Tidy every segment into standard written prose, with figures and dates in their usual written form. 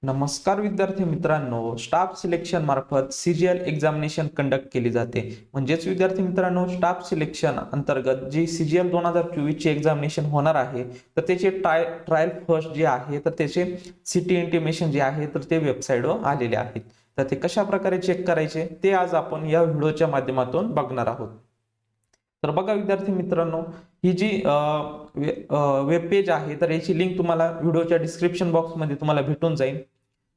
नमस्कार विद्यार्थी मित्रांनो, स्टाफ सिलेक्शन मार्फत सीजीएल एक्झामिनेशन कंडक्ट केली जाते. म्हणजेच विद्यार्थी मित्रांनो, स्टाफ सिलेक्शन अंतर्गत जी सीजीएल 2024 ची एक्झामिनेशन होणार आहे, तर त्याचे ट्रायल फर्स्ट जे आहे तर त्याचे सिटी इंटिमेशन जे आहे तर ते वेबसाईटवर आलेले आहेत. तर ते कशा प्रकारे चेक करायचे ते आज आपण या व्हिडिओच्या माध्यमातून बघणार आहोत. तर बघा विद्यार्थी मित्रांनो, ही जी वेब पेज आहे तर याची लिंक तुम्हाला व्हिडिओच्या डिस्क्रिप्शन बॉक्समध्ये तुम्हाला भेटून जाईल.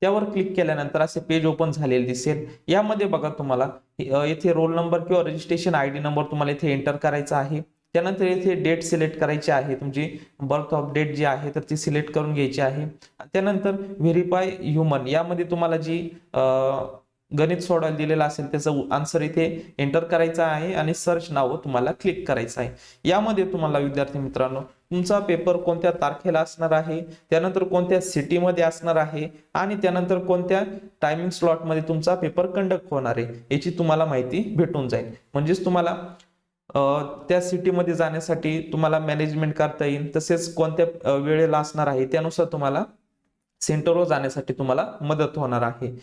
त्यावर क्लिक केल्यानंतर असे पेज ओपन झालेले दिसेल. यामध्ये बघा तुम्हाला येथे रोल नंबर किंवा रजिस्ट्रेशन आयडी नंबर तुम्हाला इथे एंटर करायचा आहे. त्यानंतर येथे डेट सिलेक्ट करायची आहे, तुमची बर्थ ऑफ डेट जी आहे तर ती सिलेक्ट करून घ्यायची आहे. त्यानंतर व्हेरीफाय ह्युमन यामध्ये तुम्हाला जी गणित सोडवायला दिलेलं असेल त्याचं आन्सर इथे एंटर करायचा आहे आणि सर्च नाव तुम्हाला क्लिक करायचं आहे. यामध्ये तुम्हाला विद्यार्थी मित्रांनो तुमचा पेपर कोणत्या तारखेला असणार आहे, त्यानंतर कोणत्या सिटीमध्ये असणार आहे आणि त्यानंतर कोणत्या टायमिंग स्लॉटमध्ये तुमचा पेपर कंडक्ट होणार आहे याची तुम्हाला माहिती भेटून जाईल. म्हणजेच तुम्हाला त्या सिटीमध्ये जाण्यासाठी तुम्हाला मॅनेजमेंट करता येईल, तसेच कोणत्या वेळेला असणार आहे त्यानुसार तुम्हाला सेंटरवर जाण्यासाठी तुम्हाला मदत होणार आहे.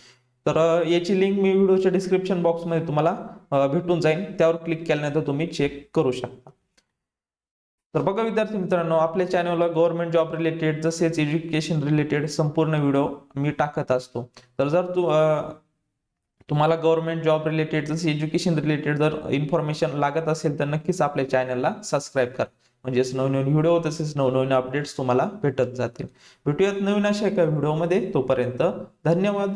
तर याची लिंक मी व्हिडिओच्या डिस्क्रिप्शन बॉक्समध्ये तुम्हाला भेटून जाईल. त्यावर क्लिक केल्यानंतर तुम्ही चेक करू शकता. तर बघा विद्यार्थी मित्रांनो, आपल्या चॅनलला गव्हर्नमेंट जॉब रिलेटेड तसेच एज्युकेशन रिलेटेड संपूर्ण व्हिडिओ मी टाकत असतो. तर जर तुम्हाला गव्हर्नमेंट जॉब रिलेटेड जसे एज्युकेशन रिलेटेड जर इन्फॉर्मेशन लागत असेल तर नक्कीच आपल्या चॅनलला सबस्क्राईब करा. म्हणजेच नवनवीन व्हिडिओ तसेच नवनवीन अपडेट्स तुम्हाला भेटत जातील. भेटूयात नवीन अशा एका व्हिडिओमध्ये. तोपर्यंत धन्यवाद.